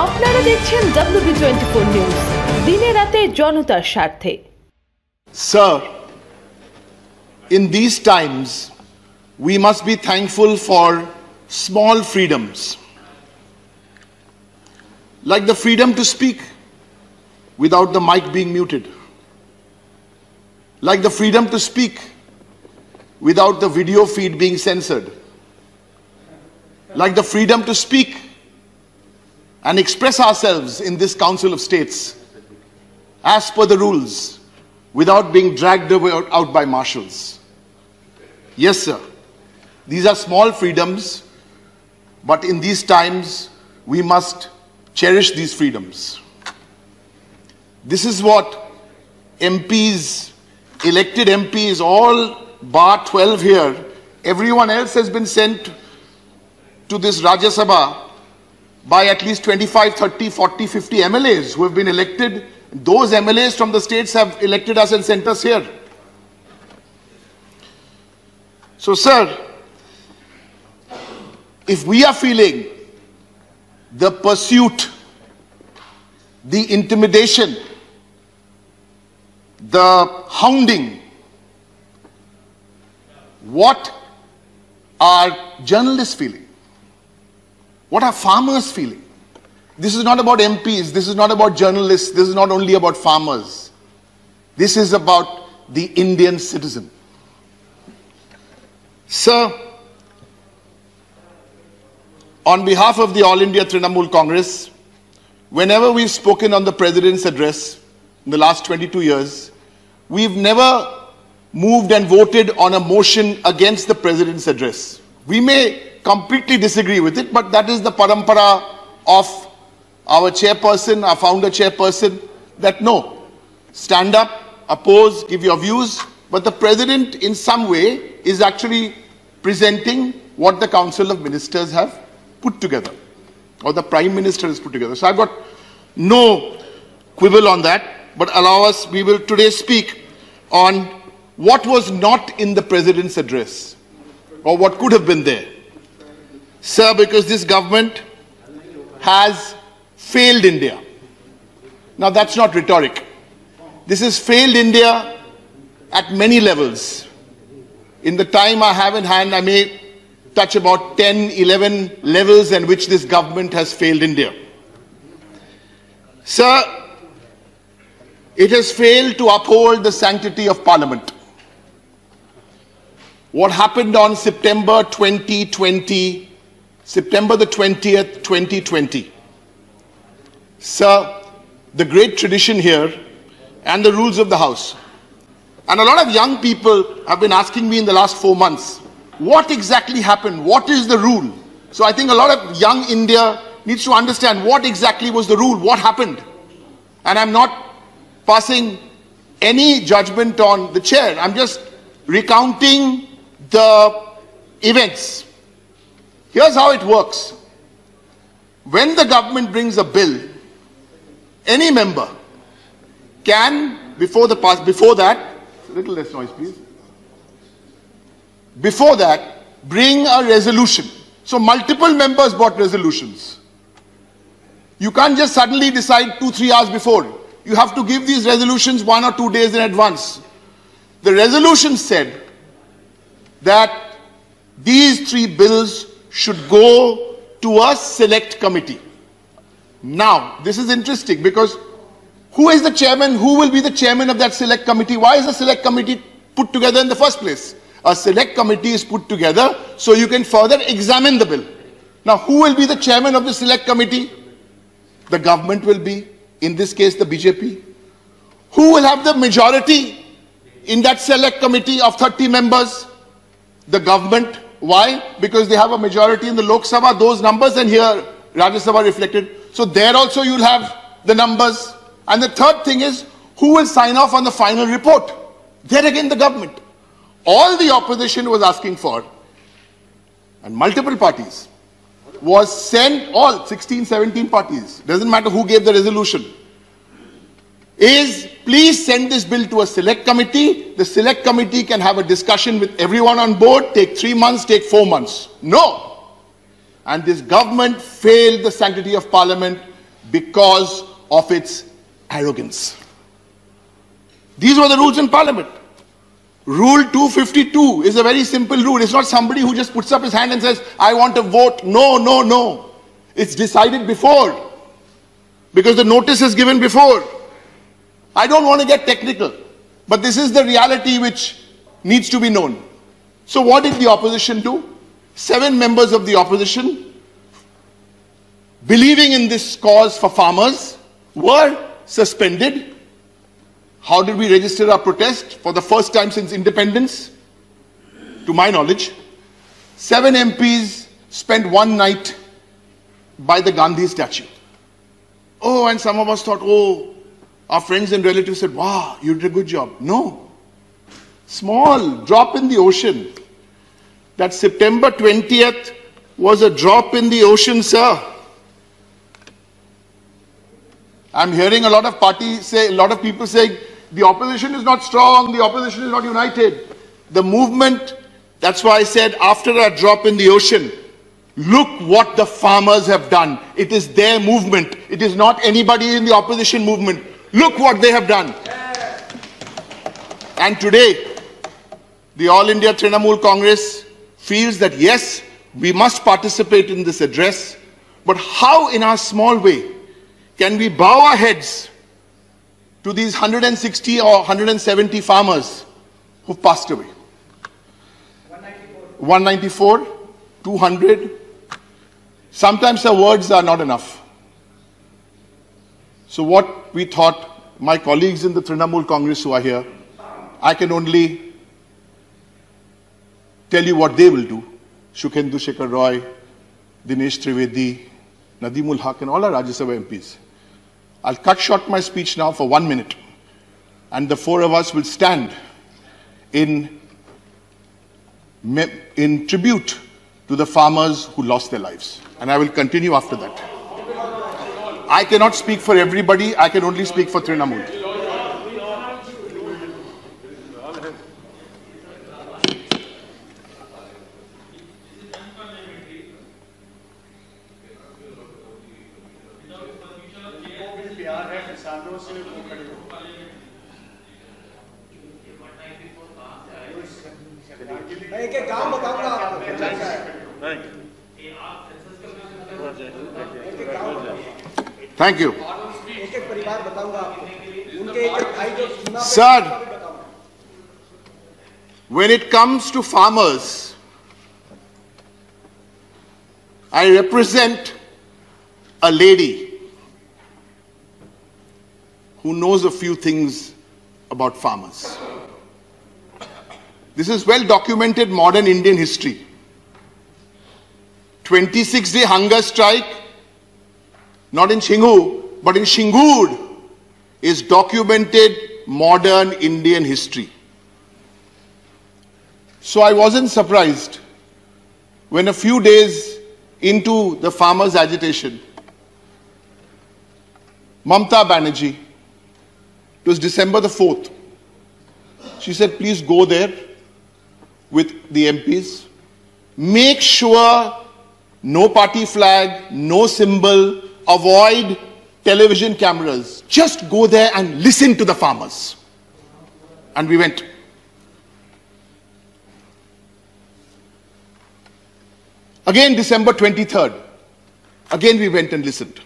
আপনারা দেখছেন WB24 news, দিনে রাতে জনতার স্বার্থে। Sir, in these times, we must be thankful for small freedoms, like the freedom to speak without the mic being muted, like the freedom to speak without the video feed being censored, like the freedom to speak and express ourselves in this Council of States as per the rules without being dragged out by marshals. Yes, sir. These are small freedoms, but in these times, we must cherish these freedoms. This is what MPs, elected MPs, all bar 12 here, everyone else has been sent to this Rajya Sabha by at least 25, 30, 40, 50 MLAs who have been elected. Those MLAs from the states have elected us and sent us here. So, sir, if we are feeling the pursuit, the intimidation, the hounding, what are journalists feeling? What are farmers feeling? This is not about MPs, this is not about journalists, this is not only about farmers. This is about the Indian citizen. Sir, on behalf of the All India Trinamool Congress, whenever we've spoken on the President's address in the last 22 years, we've never moved and voted on a motion against the President's address. We may completely disagree with it, but that is the parampara of our chairperson, our founder chairperson, that no, stand up, oppose, give your views, but the President in some way is actually presenting what the Council of Ministers have put together, or the Prime Minister has put together. So I've got no quibble on that, but allow us, we will today speak on what was not in the President's address, or what could have been there. Sir, because this government has failed India. Now that's not rhetoric. This has failed India at many levels. In the time I have in hand, I may touch about 10, 11 levels in which this government has failed India. Sir, it has failed to uphold the sanctity of Parliament. What happened on September 2020, September the 20th, 2020. Sir, the great tradition here and the rules of the House. And a lot of young people have been asking me in the last 4 months, what exactly happened? What is the rule? So I think a lot of young India needs to understand what exactly was the rule, what happened. And I'm not passing any judgment on the chair. I'm just recounting the events. Here's how it works. When the government brings a bill, any member can, before that, a little less noise please, before that, bring a resolution. So multiple members brought resolutions. You can't just suddenly decide 2-3 hours before. You have to give these resolutions 1 or 2 days in advance. The resolution said that these 3 bills should go to a select committee. Now, this is interesting because who is the chairman? Who will be the chairman of that select committee? Why is the select committee put together in the first place? A select committee is put together so you can further examine the bill. Now, who will be the chairman of the select committee? The government will be, in this case, the BJP. Who will have the majority in that select committee of 30 members? The government. Why? Because they have a majority in the Lok Sabha, those numbers, and here Rajya Sabha reflected. So there also you'll have the numbers. And the third thing is, who will sign off on the final report? There again the government. All the opposition was asking for, and multiple parties, was sent, all 16, 17 parties, doesn't matter who gave the resolution, is please send this bill to a select committee. The select committee can have a discussion with everyone on board, take 3 months, take 4 months. No. And this government failed the sanctity of Parliament because of its arrogance. These were the rules in Parliament. Rule 252 is a very simple rule. It's not somebody who just puts up his hand and says, I want to vote. No, no, no. It's decided before, because the notice is given before. I don't want to get technical, but this is the reality which needs to be known. So what did the opposition do? 7 members of the opposition, believing in this cause for farmers, were suspended. How did we register our protest? For the first time since independence, to my knowledge, 7 MPs spent one night by the Gandhi statue. Oh, and some of us thought, oh, our friends and relatives said, wow, you did a good job. No. Small drop in the ocean. That September 20th was a drop in the ocean, sir. I'm hearing a lot of people saying, the opposition is not strong, the opposition is not united. The movement, that's why I said after a drop in the ocean, look what the farmers have done. It is their movement. It is not anybody in the opposition movement. Look what they have done. And today, the All India Trinamool Congress feels that yes, we must participate in this address, but how in our small way can we bow our heads to these 160 or 170 farmers who've passed away? 194, 200. Sometimes the words are not enough. So what we thought, my colleagues in the Trinamool Congress who are here, I can only tell you what they will do. Shukhendu Shekhar Roy, Dinesh Trivedi, Nadimul Haq and all our Rajya Sabha MPs. I'll cut short my speech now for 1 minute, and the 4 of us will stand in tribute to the farmers who lost their lives. And I will continue after that. I cannot speak for everybody, I can only speak for Trinamool. एक काम बताऊंगा आपको। Thank you. एक परिवार बताऊंगा आपको। उनके एक भाई जो सीमा पे। Sir, when it comes to farmers, I represent a lady who knows a few things about farmers. This is well documented modern Indian history. 26-day hunger strike, not in Shinghu, but in Shingur, is documented modern Indian history. So I wasn't surprised when a few days into the farmers' agitation, Mamta Banerjee, it was December the 4th, she said, please go there with the MPs. Make sure no party flag, no symbol, avoid television cameras. Just go there and listen to the farmers. And we went. Again, December 23rd. Again, we went and listened.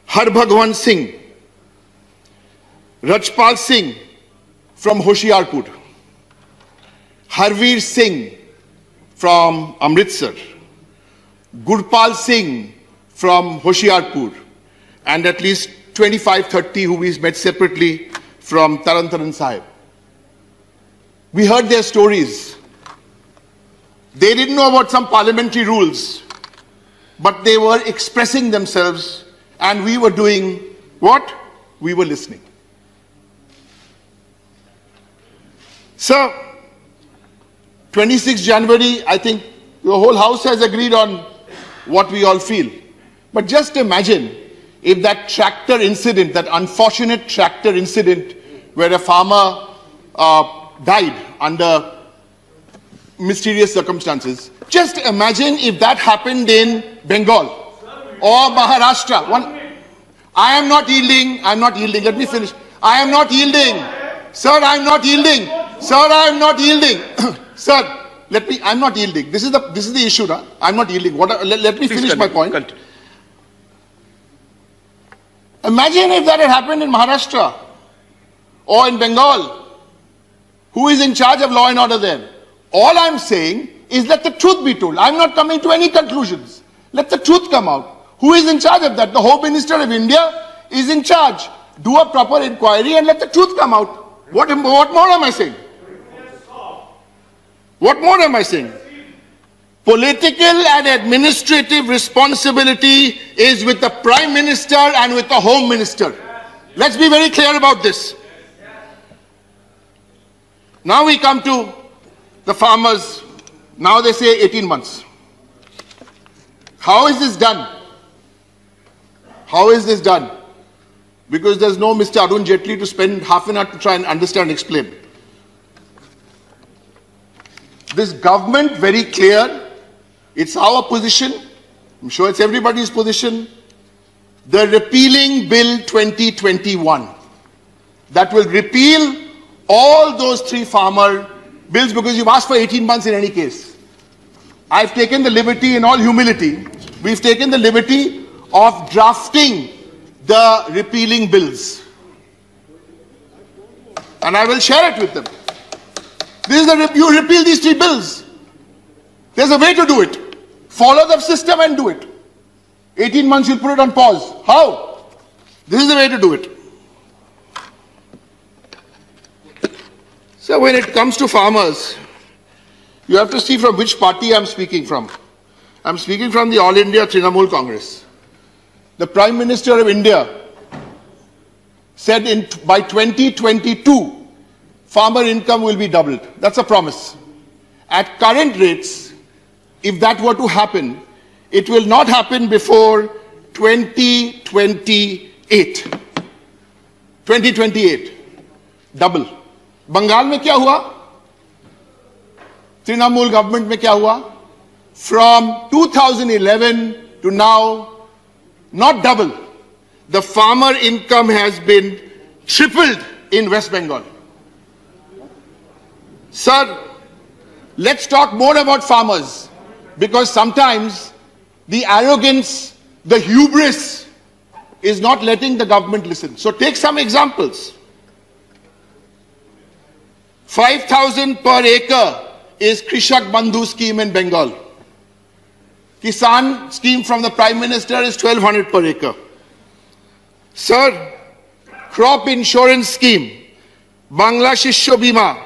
Harbhagwan Singh, Rajpal Singh from Hoshiarpur, Harveer Singh from Amritsar, Gurpal Singh from Hoshiarpur, and at least 25-30 who we met separately from Taran Taran Sahib. We heard their stories. They didn't know about some parliamentary rules, but they were expressing themselves, and we were doing what? We were listening. So, 26 January, I think the whole House has agreed on what we all feel. But just imagine if that tractor incident, that unfortunate tractor incident where a farmer died under mysterious circumstances, Just imagine if that happened in Bengal or Maharashtra. I am not yielding. I'm not yielding. Let me finish. I am not yielding. Sir, I am not yielding. Sir, I am not yielding. Sir, I'm not yielding. This is the issue, huh? I'm not yielding. Let me finish my point. Continue. Imagine if that had happened in Maharashtra or in Bengal. Who is in charge of law and order there? All I'm saying is let the truth be told. I'm not coming to any conclusions. Let the truth come out. Who is in charge of that? The Home Minister of India is in charge. Do a proper inquiry and let the truth come out. What more am I saying? What more am I saying? Political and administrative responsibility is with the Prime Minister and with the Home Minister. Let's be very clear about this. Now we come to the farmers. Now they say 18 months. How is this done? How is this done? Because there's no Mr. Arun Jaitley to spend half an hour to try and understand and explain. This government, very clear, it's our position, I'm sure it's everybody's position, the repealing Bill 2021 that will repeal all those three farmer bills, because you've asked for 18 months in any case. I've taken the liberty, in all humility, we've taken the liberty of drafting the repealing bills. And I will share it with them. This is you repeal these three bills. There's a way to do it. Follow the system and do it. 18 months you'll put it on pause. How? This is the way to do it. So when it comes to farmers, you have to see from which party I'm speaking from. I'm speaking from the All India Trinamool Congress. The Prime Minister of India said by 2022, farmer income will be doubled. That's a promise. At current rates, if that were to happen, it will not happen before 2028. 2028. Double. Bengal mein kya hua? Trinamool government mein kya hua? From 2011 to now, not double. The farmer income has been tripled in West Bengal. Sir, let's talk more about farmers, because sometimes the arrogance, the hubris is not letting the government listen. So take some examples. 5,000 per acre is Krishak Bandhu scheme in Bengal. Kisan scheme from the Prime Minister is 1,200 per acre. Sir, crop insurance scheme, Bangla Shishya Bima.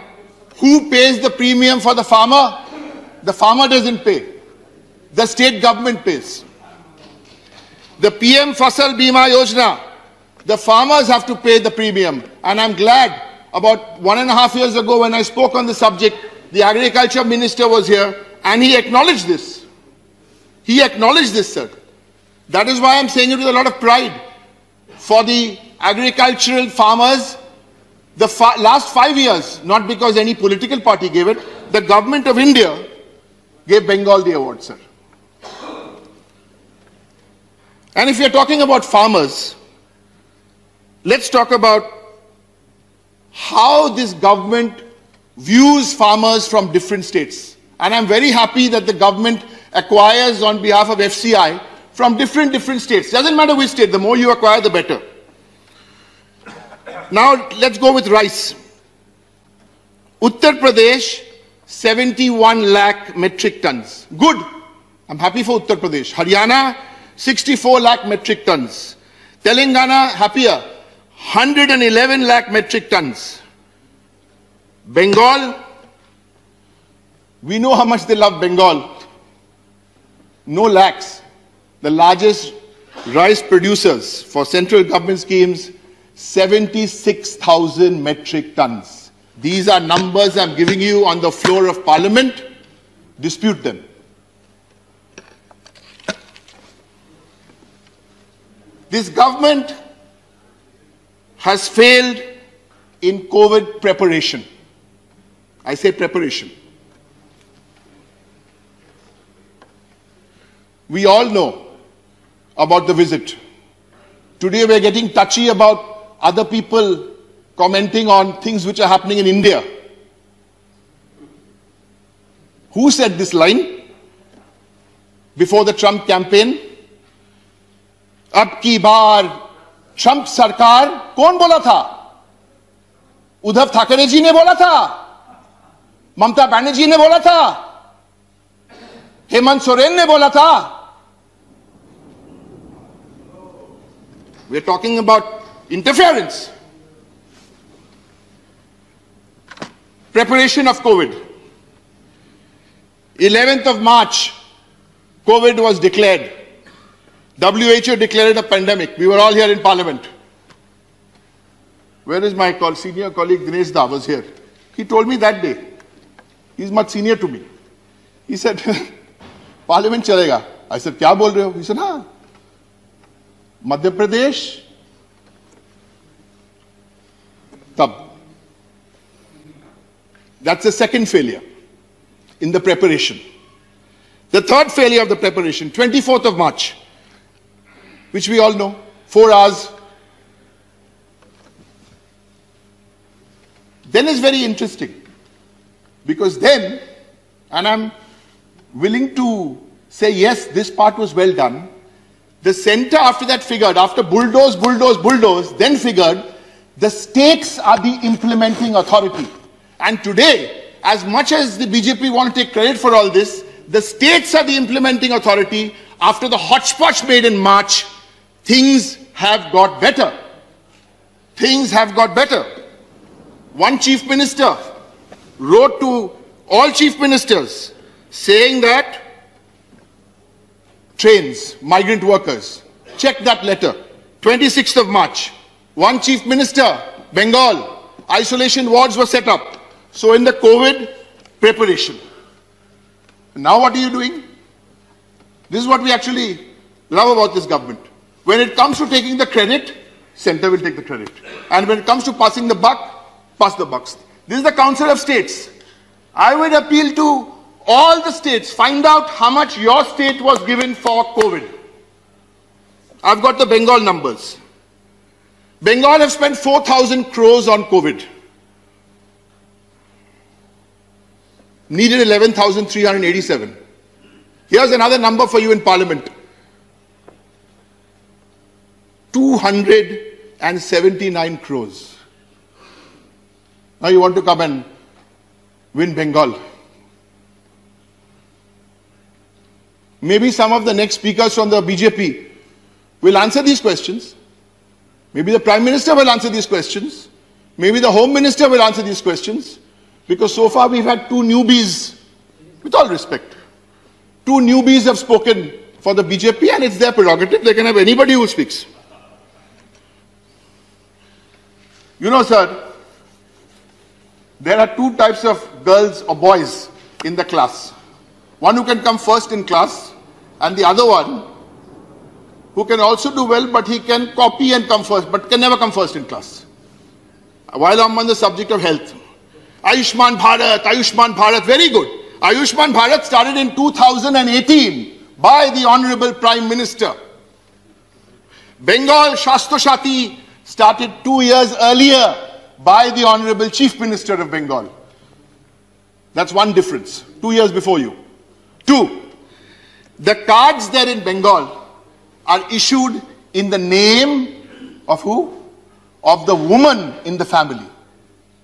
Who pays the premium for the farmer? The farmer doesn't pay. The state government pays. The PM Fasal Bima Yojana, the farmers have to pay the premium. And I'm glad about 1.5 years ago when I spoke on the subject, the Agriculture Minister was here and he acknowledged this. He acknowledged this, sir. That is why I'm saying it with a lot of pride. For the agricultural farmers, the last 5 years, not because any political party gave it, the government of India gave Bengal the award, sir. And if you're talking about farmers, let's talk about how this government views farmers from different states. And I'm very happy that the government acquires on behalf of FCI from different states. Doesn't matter which state, the more you acquire, the better. Now let's go with rice. Uttar Pradesh, 71 lakh metric tons. Good. I'm happy for Uttar Pradesh. Haryana, 64 lakh metric tons. Telangana, happier, 111 lakh metric tons. Bengal, we know how much they love Bengal. No lakhs. The largest rice producers for central government schemes, 76,000 metric tons. These are numbers I'm giving you on the floor of Parliament. Dispute them. This government has failed in COVID preparation. I say preparation. We all know about the visit. Today we're getting touchy about other people commenting on things which are happening in India. Who said this line before the Trump campaign? Ab ki baar Trump sarkar kaun bola tha? Uddhav Thackeray ji ne bola tha, Mamata Banerjee ne bola tha, Hemant Soren ne bola tha. We're talking about interference. Preparation of COVID. 11th of March, COVID was declared. WHO declared a pandemic. We were all here in Parliament. Where is my senior colleague Dinesh Da was here. He told me that day. He's much senior to me. He said, Parliament chalega. I said, kya bol rahe ho? He said, हाँ. Madhya Pradesh, tab. That's the second failure in the preparation. The third failure of the preparation, 24th of March, which we all know, 4 hours. Then is very interesting, because then, and I'm willing to say, yes, this part was well done. The center after that figured, after bulldoze, then figured, the states are the implementing authority. And today, as much as the BJP want to take credit for all this, the states are the implementing authority. After the hodgepodge made in March, things have got better. Things have got better. One chief minister wrote to all chief ministers saying that trains, migrant workers, check that letter. 26th of March, one chief minister, Bengal, isolation wards were set up. So in the COVID preparation. Now what are you doing? This is what we actually love about this government. When it comes to taking the credit, center will take the credit. And when it comes to passing the buck, pass the bucks. This is the Council of States. I would appeal to all the states, find out how much your state was given for COVID. I've got the Bengal numbers. Bengal have spent 4,000 crores on COVID. Needed 11,387. Here's another number for you in Parliament. 279 crores. Now you want to come and win Bengal. Maybe some of the next speakers from the BJP will answer these questions. Maybe the Prime Minister will answer these questions. Maybe the Home Minister will answer these questions. Because so far we've had 2 newbies, with all respect. 2 newbies have spoken for the BJP, and it's their prerogative. They can have anybody who speaks. You know, sir, there are 2 types of girls or boys in the class. One who can come first in class, and the other one who can also do well, but he can copy and come first, but can never come first in class. While I'm on the subject of health, Ayushman Bharat, very good. Ayushman Bharat started in 2018 by the Honorable Prime Minister. Bengal Shastro Shati started 2 years earlier by the Honorable Chief Minister of Bengal. That's one difference, 2 years before you. 2, the cards there in Bengal are issued in the name of who? Of the woman in the family,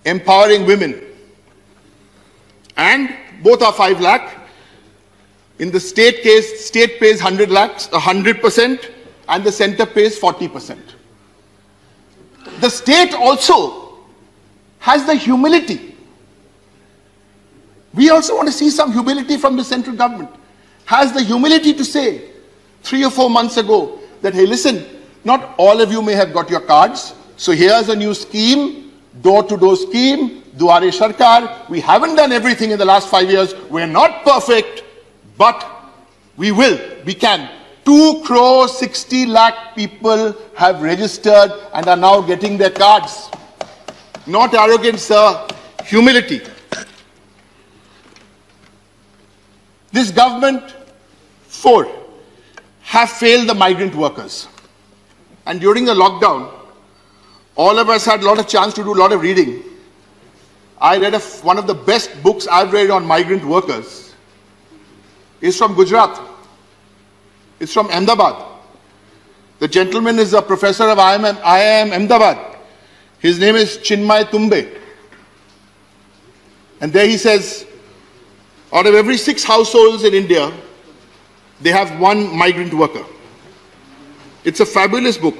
empowering women. And both are 5 lakh. In the state case, state pays 100 lakhs, 100%, and the center pays 40%. The state also has the humility. We also want to see some humility from the central government. Has the humility to say 3 or 4 months ago that, hey, listen, not all of you may have got your cards. So here's a new scheme, door-to-door scheme, Duare Sarkar. We haven't done everything in the last 5 years. We're not perfect, but we will, we can. 2.60 crore people have registered and are now getting their cards. Not arrogance, sir, humility. This government, 4, have failed the migrant workers. And during the lockdown, all of us had a lot of chance to do a lot of reading. I read one of the best books I've read on migrant workers. It's from Gujarat. It's from Ahmedabad. The gentleman is a professor of IIM Ahmedabad. His name is Chinmay Tumbe. And there he says, out of every 6 households in India, they have 1 migrant worker. It's a fabulous book.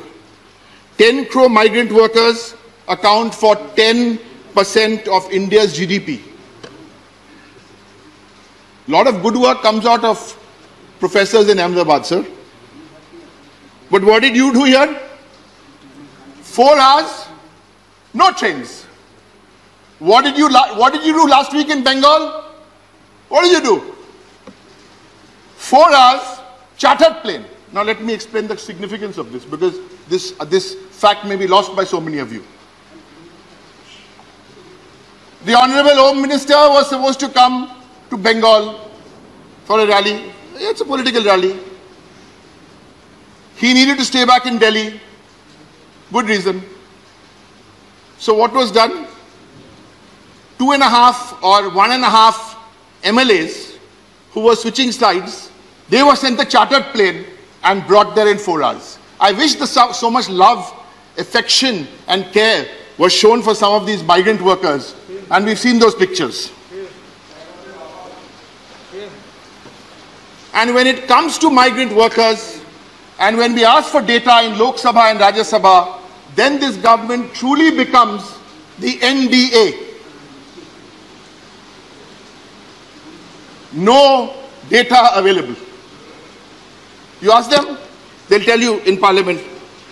10 crore migrant workers account for 10% of India's GDP. A lot of good work comes out of professors in Ahmedabad, sir. But what did you do here? 4 hours, no trains. What did you do last week in Bengal? What did you do? 4 hours, chartered plane. Now let me explain the significance of this, because this fact may be lost by so many of you. The Honorable Home Minister was supposed to come to Bengal for a rally. It's a political rally. He needed to stay back in Delhi. Good reason. So what was done? 2.5 or 1.5 MLAs who were switching sides, they were sent a chartered plane and brought there in 4 hours. I wish so much love, affection and care was shown for some of these migrant workers, and we've seen those pictures. And when it comes to migrant workers, and when we ask for data in Lok Sabha and Rajya Sabha, then this government truly becomes the NDA. No data available. You ask them, they'll tell you in Parliament,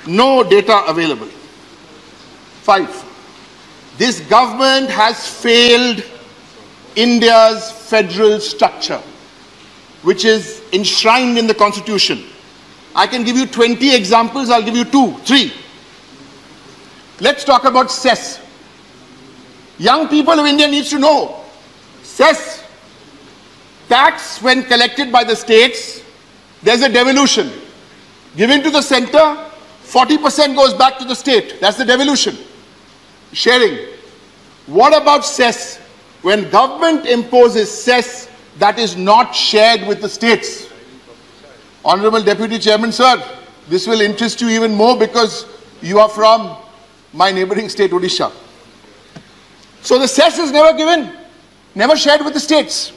no data available. 5. This government has failed India's federal structure, which is enshrined in the Constitution. I can give you 20 examples, I'll give you 2, 3. Let's talk about cess. Young people of India needs to know, cess, tax when collected by the states, there's a devolution. Given to the center, 40% goes back to the state. That's the devolution. Sharing. What about cess? When government imposes cess that is not shared with the states. Honorable Deputy Chairman, sir, this will interest you even more because you are from my neighboring state, Odisha. So the cess is never given, never shared with the states.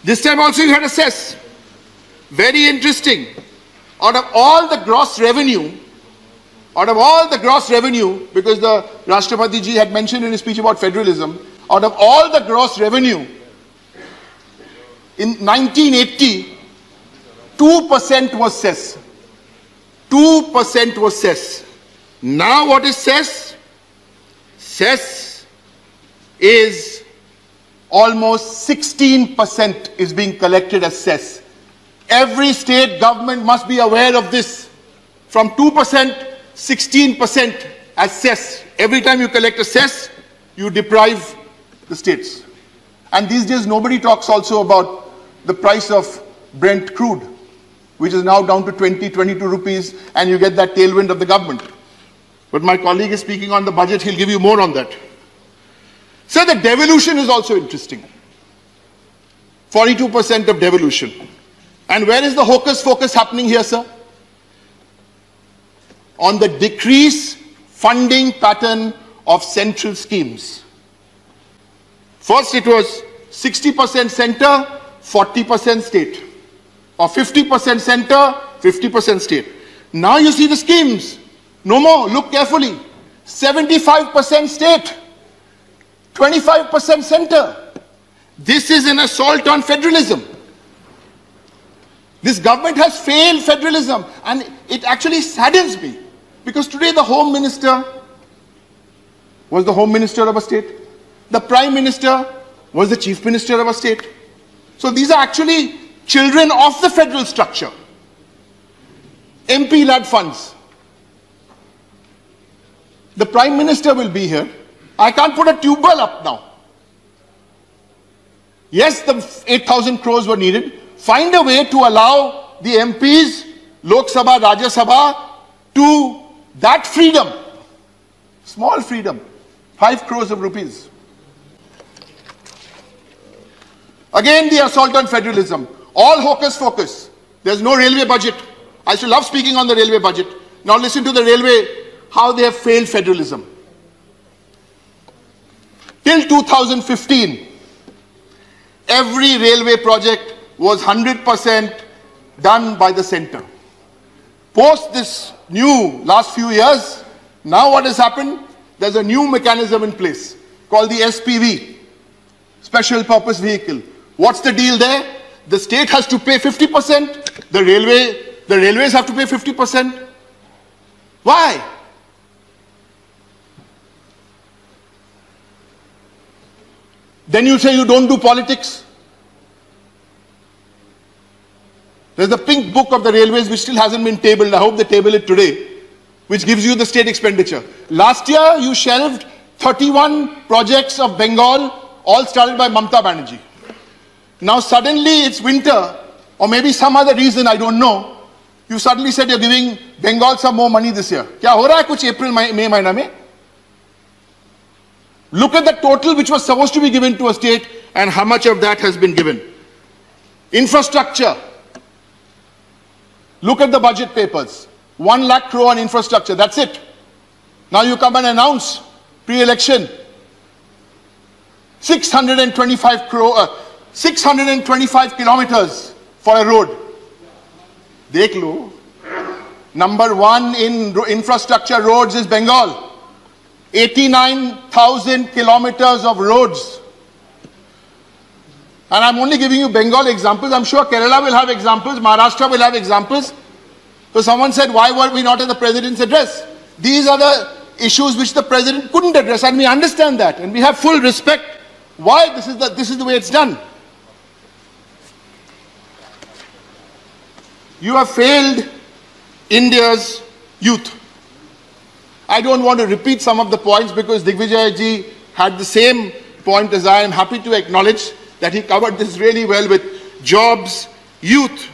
This time also you had a cess. Very interesting. Out of all the gross revenue, because the Rashtrapati ji had mentioned in his speech about federalism, out of all the gross revenue, in 1980, 2% was cess. 2% was cess. Now what is cess? Cess is almost 16% is being collected as cess. Every state government must be aware of this. From 2%, 16% as cess. Every time you collect a cess, you deprive the states. And these days nobody talks also about the price of Brent crude, which is now down to 20, 22 rupees, and you get that tailwind of the government. But my colleague is speaking on the budget, he'll give you more on that. So the devolution is also interesting. 42% of devolution. And where is the hocus pocus happening here, sir? On the decrease funding pattern of central schemes. First it was 60% center, 40% state. Or 50% center, 50% state. Now you see the schemes. No more, look carefully. 75% state, 25% center. This is an assault on federalism. This government has failed federalism, and it actually saddens me. Because today the Home Minister was the Home Minister of a state. The Prime Minister was the Chief Minister of a state. So these are actually children of the federal structure. MP-led funds. The Prime Minister will be here. I can't put a tube well up now. Yes, the 8,000 crores were needed. Find a way to allow the MPs, Lok Sabha, Rajya Sabha, to that freedom, small freedom, 5 crores of rupees. Again, the assault on federalism. All hocus pocus. There's no railway budget. I used to love speaking on the railway budget. Now listen to the railway, how they have failed federalism. Till 2015, every railway project was 100% done by the center. Post this new last few years, now what has happened? There's a new mechanism in place called the SPV, Special Purpose Vehicle. What's the deal there? The state has to pay 50%, the railways have to pay 50%. Why? Then you say you don't do politics. There's the pink book of the railways which still hasn't been tabled. I hope they table it today, which gives you the state expenditure. Last year you shelved 31 projects of Bengal, all started by Mamata Banerjee. Now suddenly it's winter, or maybe some other reason, I don't know. You suddenly said you're giving Bengal some more money this year. Kya ho raha hai kuch April, May mahina mein? Look at the total which was supposed to be given to a state and how much of that has been given. Infrastructure. Look at the budget papers. 1 lakh crore on infrastructure, that's it. Now you come and announce pre-election 625 kilometers for a road. Dekh lo. Number 1 in infrastructure roads is Bengal. 89,000 kilometers of roads. And I'm only giving you Bengal examples. I'm sure Kerala will have examples, Maharashtra will have examples. So someone said, why were we not at the president's address? These are the issues which the president couldn't address, and we understand that, and we have full respect why this is the way it's done. You have failed India's youth. I don't want to repeat some of the points because Digvijay ji had the same point as I am. Happy to acknowledge that he covered this really well with jobs, youth.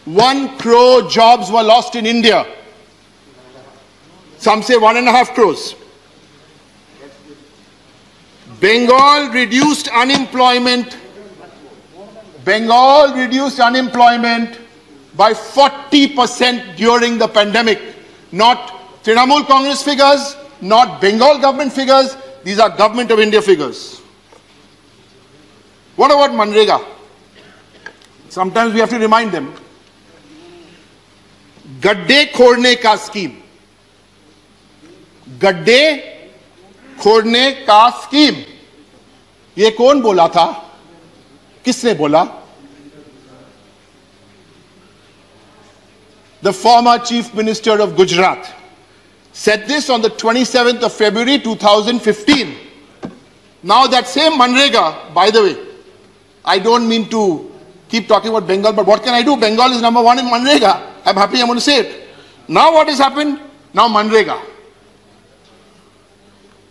1 crore jobs were lost in India. Some say 1.5 crores. Bengal reduced unemployment. Bengal reduced unemployment by 40% during the pandemic. Not Trinamool Congress figures, not Bengal government figures. These are Government of India figures. What about Manrega? Sometimes we have to remind them. Gadde Khorne ka scheme. Gadde Khorne ka scheme. ये कौन बोला था? किसने बोला? The former Chief Minister of Gujarat said this on the 27th of February 2015. Now that same Manrega, by the way, I don't mean to keep talking about Bengal, but what can I do? Bengal is number 1 in Manrega. I'm happy I'm going to say it. Now what has happened? Now Manrega.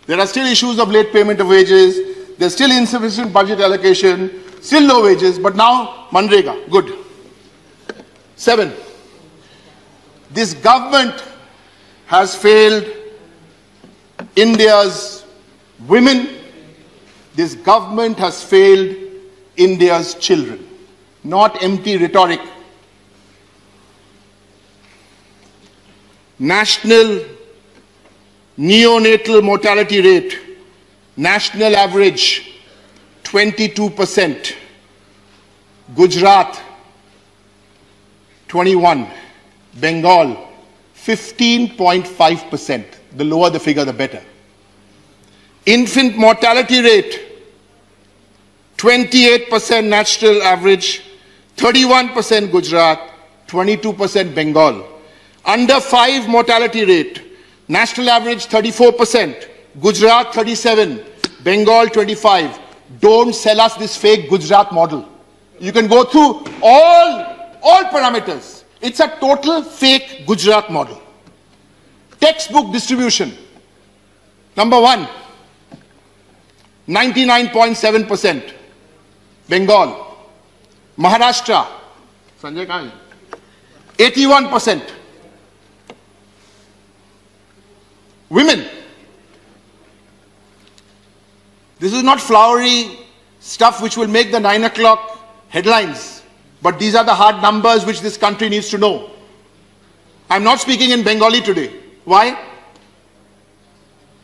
There are still issues of late payment of wages. There's still insufficient budget allocation, still low wages, but now Manrega. Good. 7. This government has failed India's women. This government has failed India's children. Not empty rhetoric. National neonatal mortality rate, national average 22%. Gujarat 21%. Bengal 15.5%. The lower the figure, the better. Infant mortality rate 28% national average, 31% Gujarat, 22% Bengal. Under 5 mortality rate, national average 34%, Gujarat 37%, Bengal 25%. Don't sell us this fake Gujarat model. You can go through all parameters. It's a total fake Gujarat model. Textbook distribution. Number 1, 99.7%. Bengal. Maharashtra, Sanjay Khan. 81%. Women. This is not flowery stuff which will make the 9 o'clock headlines. But these are the hard numbers which this country needs to know. I'm not speaking in Bengali today. Why?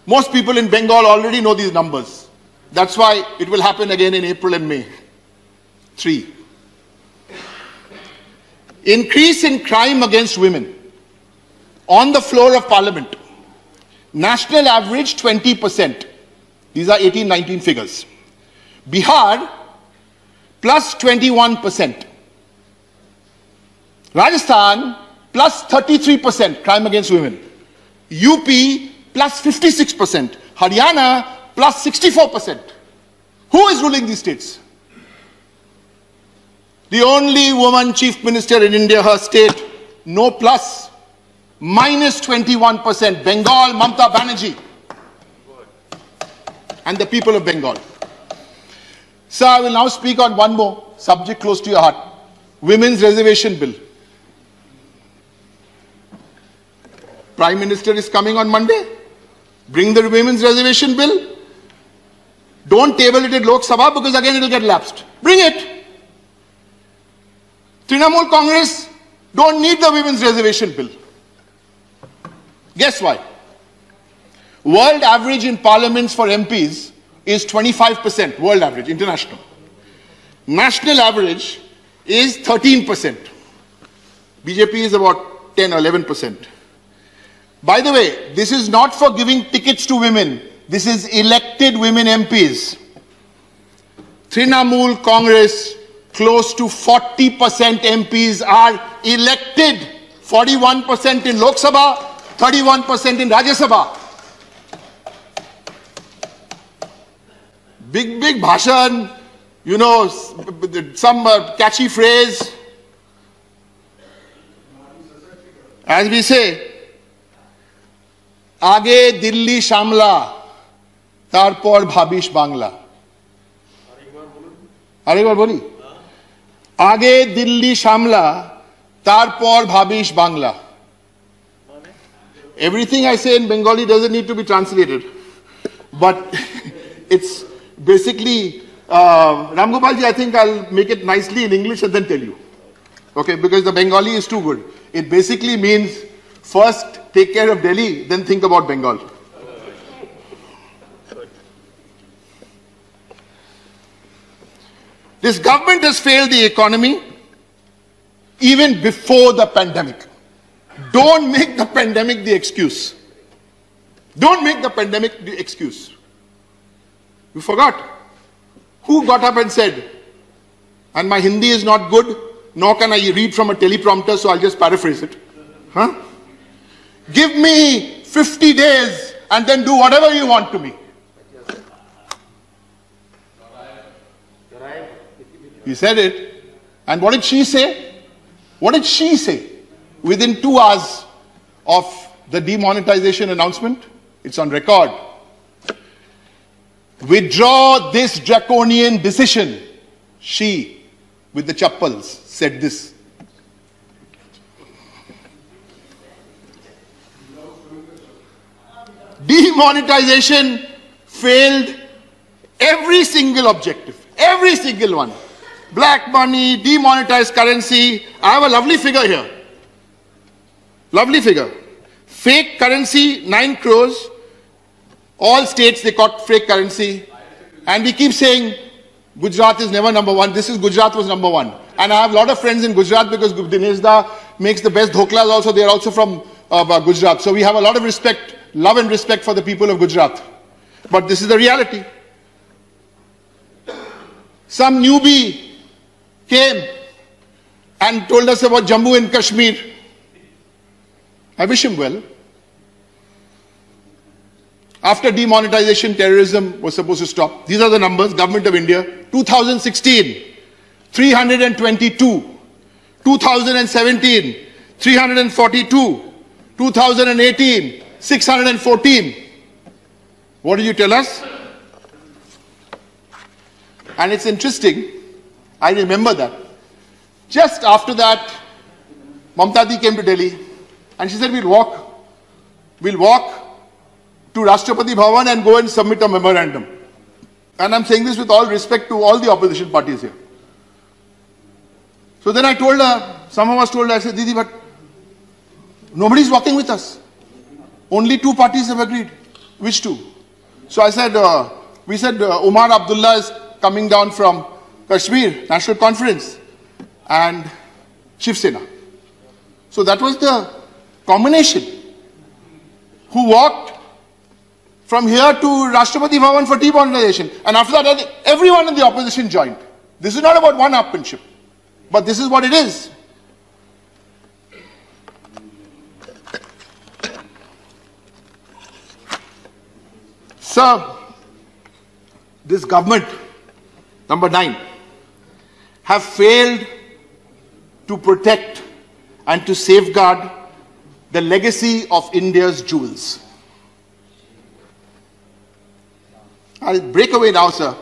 Most people in Bengal already know these numbers. That's why it will happen again in April and May. 3. Increase in crime against women. On the floor of Parliament. National average 20%. These are 18-19 figures. Bihar plus 21%. Rajasthan plus 33% crime against women. UP plus 56%. Haryana plus 64%. Who is ruling these states? The only woman chief minister in India, her state, no plus, minus 21%. Bengal, Mamata Banerjee. And the people of Bengal. Sir, I will now speak on one more subject close to your heart. Women's Reservation Bill. Prime Minister is coming on Monday. Bring the Women's Reservation Bill. Don't table it at Lok Sabha because again it will get lapsed. Bring it. Trinamool Congress don't need the Women's Reservation Bill. Guess why? World average in parliaments for MPs is 25%, world average, international. National average is 13%. BJP is about 10 or 11%. By the way, this is not for giving tickets to women. This is elected women MPs. Trinamool Congress, close to 40% MPs are elected. 41% in Lok Sabha, 31% in Rajya Sabha. Big bhashan, you know, some catchy phrase. As we say, Aage Dilli Shamla, Tarpor Bhabish Bangla. Arekbar boli. Aage Dilli Shamla, Tarpor Bhabish Bangla. Everything I say in Bengali doesn't need to be translated. But it's basically, Ram Gopalji, I think I'll make it nicely in English and then tell you. Okay, because the Bengali is too good. It basically means first take care of Delhi, then think about Bengal. This government has failed the economy even before the pandemic. Don't make the pandemic the excuse. Don't make the pandemic the excuse. You forgot. Who got up and said, and my Hindi is not good, nor can I read from a teleprompter, so I'll just paraphrase it. Huh? Give me 50 days and then do whatever you want to me. He said it. And what did she say? What did she say? Within 2 hours of the demonetization announcement, it's on record. Withdraw this draconian decision. She, with the chappals, said this. Demonetization failed every single objective. Every single one. Black money, demonetized currency. I have a lovely figure here. Lovely figure. Fake currency, 9 crores. All states, they got fake currency. And we keep saying, Gujarat is never number one. This is Gujarat was number one. And I have a lot of friends in Gujarat because Dinesh Da makes the best dhoklas also. They are also from Gujarat. So we have a lot of respect, love and respect for the people of Gujarat. But this is the reality. Some newbie came and told us about Jammu and Kashmir. I wish him well. After demonetization, terrorism was supposed to stop. These are the numbers, Government of India. 2016, 322. 2017, 342. 2018, 614. What did you tell us? And it's interesting, I remember that. Just after that, Mamtadi came to Delhi and she said, we'll walk to Rashtrapati Bhavan and go and submit a memorandum. And I'm saying this with all respect to all the opposition parties here. So then I told her, some of us told her, I said, Didi, but nobody's walking with us. Only 2 parties have agreed. Which 2? So I said, we said Umar Abdullah is coming down from Kashmir National Conference and Shiv Sena. So that was the combination who walked from here to Rashtrapati Bhavan for demonetization. And after that, I think everyone in the opposition joined. This is not about one-upmanship, but this is what it is. Sir, this government, number 9, have failed to protect and to safeguard the legacy of India's jewels. I'll break away now, sir.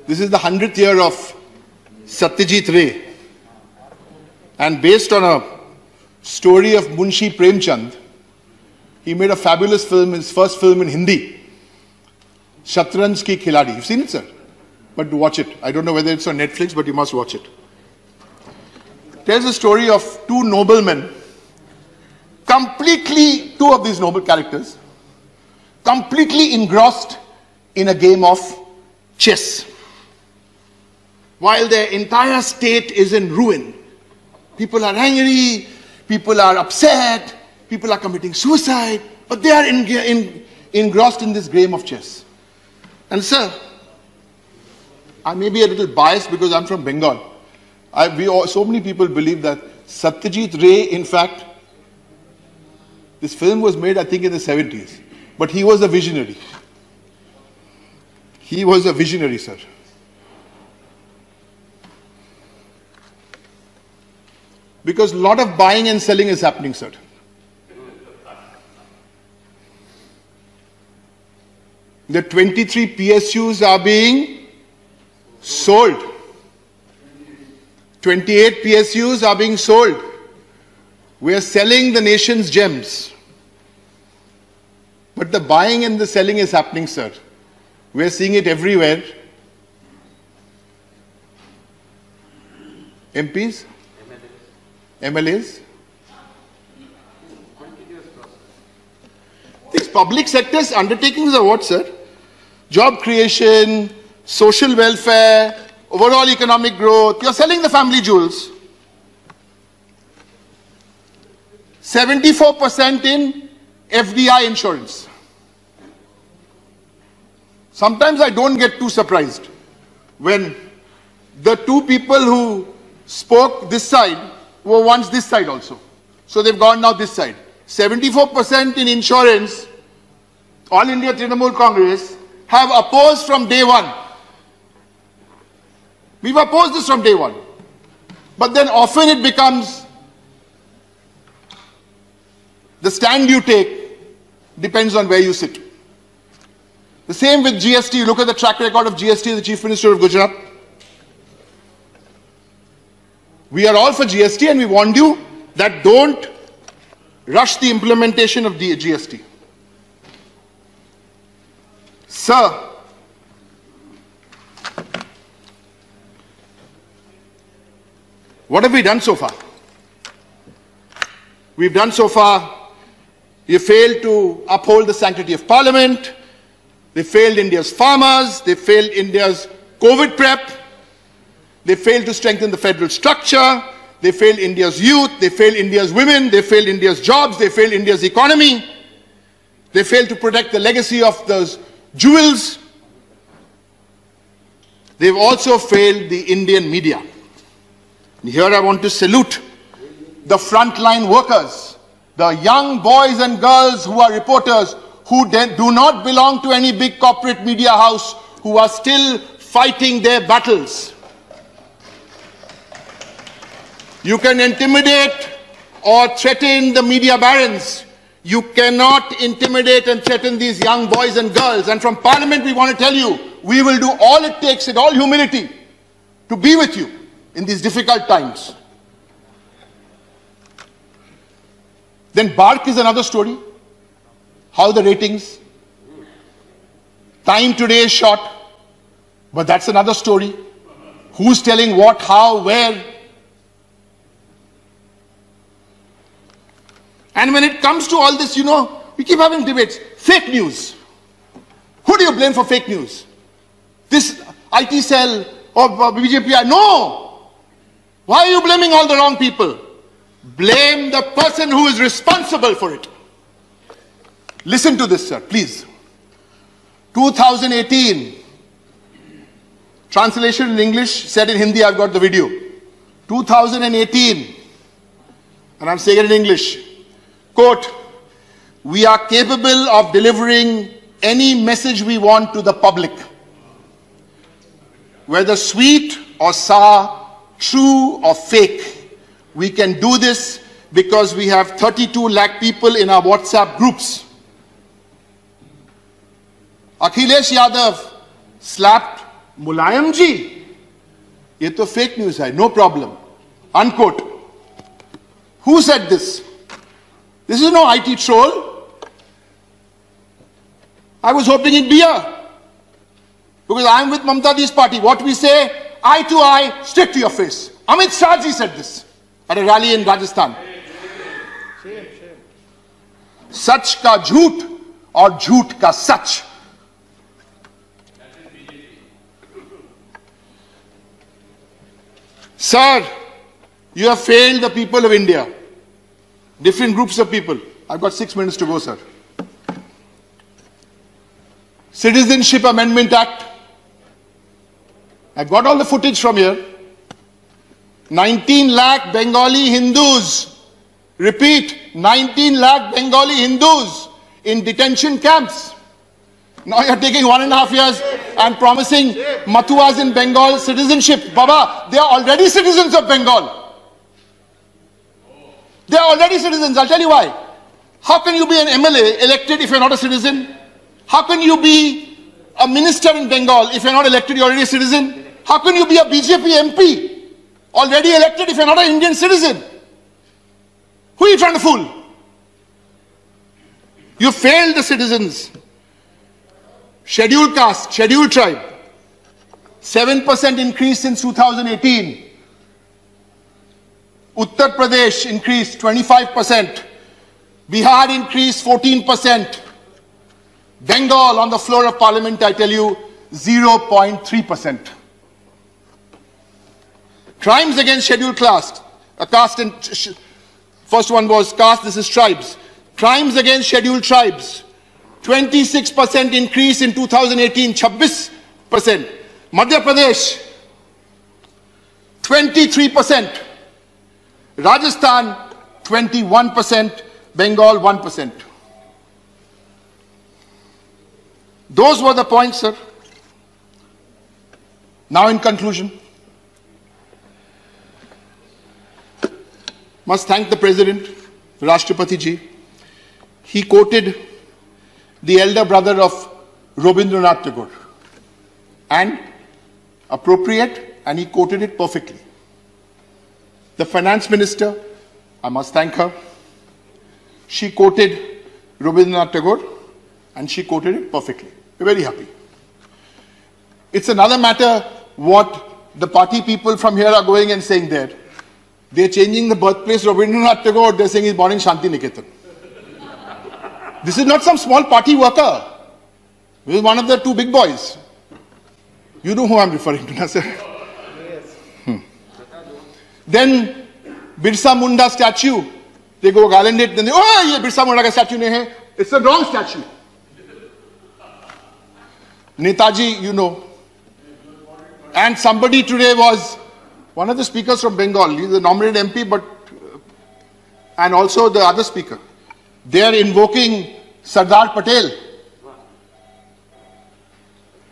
This is the 100th year of Satyajit Ray. And based on a story of Munshi Premchand, he made a fabulous film, his first film in Hindi, Shatranj Ki Khiladi. You've seen it, sir? But watch it. I don't know whether it's on Netflix, but you must watch it. It tells the story of 2 noblemen, completely, 2 of these noble characters, completely engrossed in a game of chess. While their entire state is in ruin, people are angry, people are upset, people are committing suicide, but they are engrossed in this game of chess. And sir, I may be a little biased because I'm from Bengal. So many people believe that Satyajit Ray, in fact, this film was made, I think, in the 70s. But he was a visionary. He was a visionary, sir. Because a lot of buying and selling is happening, sir. The 23 PSUs are being sold. 28 PSUs are being sold. We are selling the nation's gems. But the buying and the selling is happening, sir. We are seeing it everywhere. MPs? MLAs? These public sector's undertakings are what, sir? Job creation, social welfare, overall economic growth. You're selling the family jewels. 74% in FDI insurance. Sometimes I don't get too surprised when the 2 people who spoke this side were once this side also. So they've gone now this side. 74% in insurance, All India Trinamool Congress have opposed from day 1. We've opposed this from day 1. But then often it becomes the stand you take depends on where you sit. The same with GST. You look at the track record of GST, the Chief Minister of Gujarat. We are all for GST and we warned you that don't rush the implementation of the GST. Sir, what have we done so far? We've done so far, you failed to uphold the sanctity of Parliament. They failed India's farmers. They failed India's COVID prep. They failed to strengthen the federal structure. They failed India's youth. They failed India's women. They failed India's jobs. They failed India's economy. They failed to protect the legacy of those jewels. They've also failed the Indian media. And here I want to salute the frontline workers, the young boys and girls who are reporters, who do not belong to any big corporate media house, who are still fighting their battles. You can intimidate or threaten the media barons. You cannot intimidate and threaten these young boys and girls. And from Parliament we want to tell you, we will do all it takes in all humility to be with you in these difficult times. Then Bark is another story. How the ratings. Time today is short, but that's another story. Who's telling what, how, where? And when it comes to all this, you know, we keep having debates. Fake news. Who do you blame for fake news? This IT cell or BJP? No! Why are you blaming all the wrong people? Blame the person who is responsible for it. Listen to this, sir, please. 2018. Translation in English, said in Hindi, I've got the video. 2018. And I'm saying it in English. Quote, we are capable of delivering any message we want to the public. Whether sweet or sour, true or fake, we can do this because we have 32 lakh people in our WhatsApp groups. Akhilesh Yadav slapped Mulayam ji. Ye to fake news hai, no problem. Unquote. Who said this? This is no IT troll. I was hoping it'd be a. Because I'm with Mamta Di's party. What we say, eye to eye, straight to your face. Amit Shah ji said this at a rally in Rajasthan. Sach ka jhoot aur jhoot ka sach. Sir, you have failed the people of India. Different groups of people. I've got 6 minutes to go, sir. Citizenship Amendment Act. I've got all the footage from here. 19 lakh Bengali Hindus. Repeat, 19 lakh Bengali Hindus in detention camps. Now you're taking 1.5 years and promising Mathuas in Bengal citizenship. Baba, they are already citizens of Bengal. They are already citizens. I'll tell you why. How can you be an MLA elected if you're not a citizen? How can you be a minister in Bengal if you're not elected, you're already a citizen? How can you be a BJP MP already elected if you're not an Indian citizen? Who are you trying to fool? You failed the citizens. Scheduled caste, scheduled tribe. 7% increase since 2018. Uttar Pradesh increased 25%. Bihar increased 14%. Bengal on the floor of parliament, I tell you, 0.3%. Crimes against scheduled caste. First one was caste, this is tribes. Crimes against scheduled tribes. 26% increase in 2018, 26%. Madhya Pradesh, 23%. Rajasthan, 21%. Bengal, 1%. Those were the points, sir. Now in conclusion, must thank the President, Rashtrapati ji. He quoted the elder brother of Rabindranath Tagore. And appropriate, and he quoted it perfectly. The finance minister, I must thank her. She quoted Rabindranath Tagore and she quoted it perfectly. We're very happy. It's another matter what the party people from here are going and saying there. They're changing the birthplace of Rabindranath Tagore, they're saying he's born in Shanti Niketan. This is not some small party worker. This is one of the two big boys. You know who I'm referring to, na, sir? Yes. Then Birsa Munda statue, they go garland it, then they, oh, ye Birsa Munda ka statue nahi hai. It's a wrong statue. Netaji, you know. And somebody today was one of the speakers from Bengal. He's a nominated MP, but and also the other speaker. They are invoking Sardar Patel.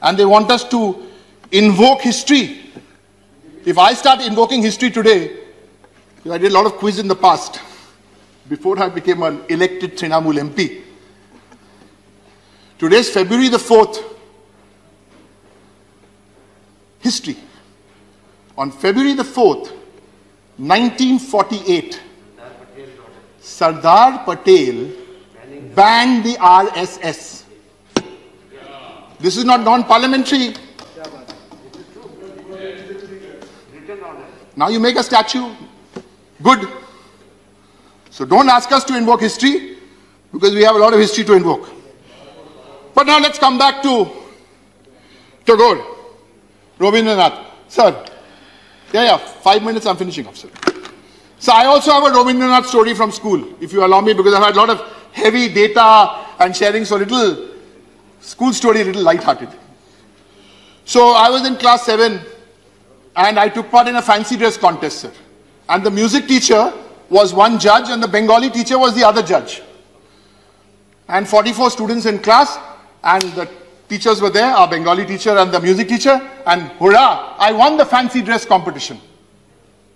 And they want us to invoke history. If I start invoking history today, because I did a lot of quiz in the past, before I became an elected Trinamool MP. Today is February the 4th. History. On February the 4th, 1948, Sardar Patel banned the RSS. This is not non-parliamentary. Now you make a statue. Good. So don't ask us to invoke history, because we have a lot of history to invoke. But now let's come back to Tagore, Rabindranath. Sir, 5 minutes, I'm finishing off, sir. So I also have a Rabindranath story from school, if you allow me, because I've had a lot of heavy data and sharing, so little school story, little light-hearted. So I was in class 7 and I took part in a fancy dress contest, sir. And the music teacher was one judge and the Bengali teacher was the other judge. And 44 students in class, and the teachers were there, our Bengali teacher and the music teacher, and hurrah, I won the fancy dress competition.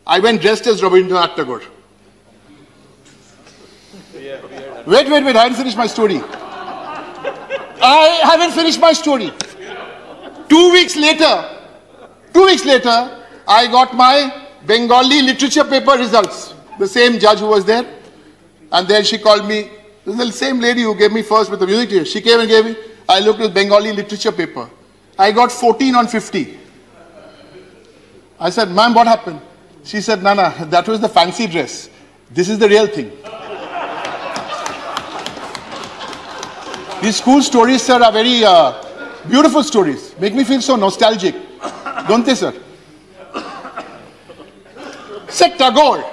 I went dressed as Rabindranath Tagore. Wait, I haven't finished my story. I haven't finished my story. 2 weeks later, I got my Bengali literature paper results. The same judge who was there. And then she called me. This is the same lady who gave me first with the music teacher. She came and gave me. I looked at Bengali literature paper. I got 14 on 50. I said, ma'am, what happened? She said, Nana, that was the fancy dress. This is the real thing. These school stories, sir, are very beautiful stories. Make me feel so nostalgic. Don't they, sir? Said Tagore.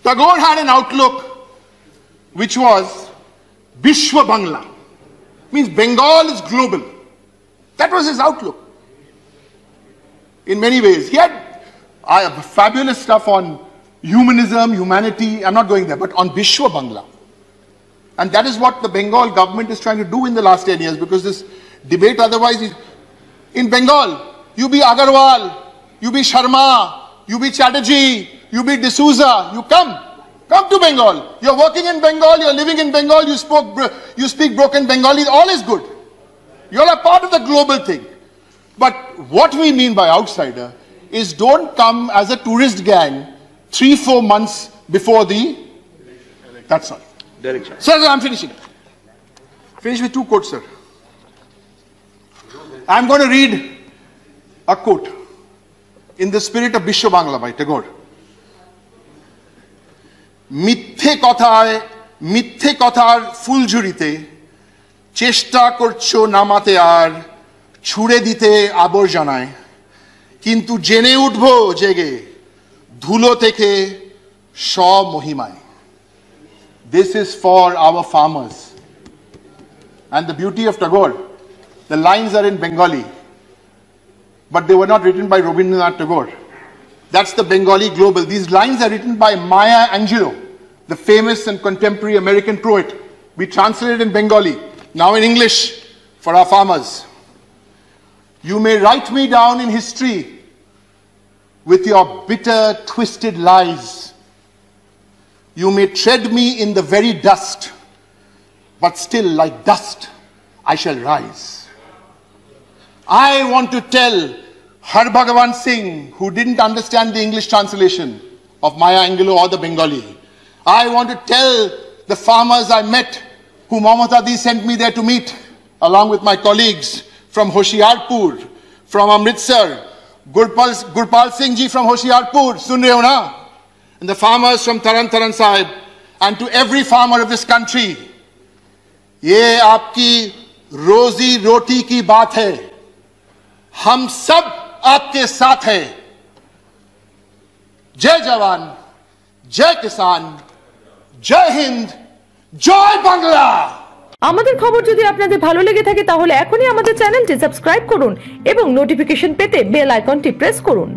Tagore had an outlook which was Vishwa Bangla. Means Bengal is global. That was his outlook. In many ways. He had fabulous stuff on humanism, humanity. I'm not going there, but on Vishwa Bangla. And that is what the Bengal government is trying to do in the last 10 years, because this debate otherwise is, in Bengal, you be Agarwal, you be Sharma, you be Chatterjee, you be D'Souza, you come to Bengal. You're working in Bengal, you're living in Bengal, you speak broken Bengali, all is good. You're a part of the global thing. But what we mean by outsider is don't come as a tourist gang 3-4 months before the... That's all. Sir, I'm finishing. Finish with 2 quotes, sir. I'm going to read a quote in the spirit of Vishwa Bangla by Tagore. মিথ্যে কথার ফুলঝুরিতে চেষ্টা করছো নামাতে আর ছুড়ে দিতে আবর্জনায়, কিন্তু জেনে উঠবো জেগে ধুলো থেকে স্বমহিমায়. This is for our farmers. And the beauty of Tagore, the lines are in Bengali, but they were not written by Rabindranath Tagore. That's the Bengali global. These lines are written by Maya Angelou, the famous and contemporary American poet. We translated in Bengali, now in English for our farmers. You may write me down in history with your bitter, twisted lies. You may tread me in the very dust, but still like dust I shall rise. I want to tell Harbhagavan Singh, who didn't understand the English translation of Maya Angelou or the Bengali. I want to tell the farmers I met, who Mohammad Adi sent me there to meet, along with my colleagues from Hoshiarpur, from Amritsar, Gurpal Singh ji from Hoshiarpur, sun rahe ho na? And the farmers from Taran Taran Sahib, and to every farmer of this country, ye aapki rozi roti ki baat hai. Hum sab aapke saath hai. Jai Jawan, Jai Kisan, Jai Hind, Jai Bangla! আমাদের খবর যদি আপনাদের ভালো লেগে থাকে তাহলে এখনই আমাদের চ্যানেলটি সাবস্ক্রাইব করুন এবং নোটিফিকেশন পেতে বেল আইকনটি প্রেস করুন।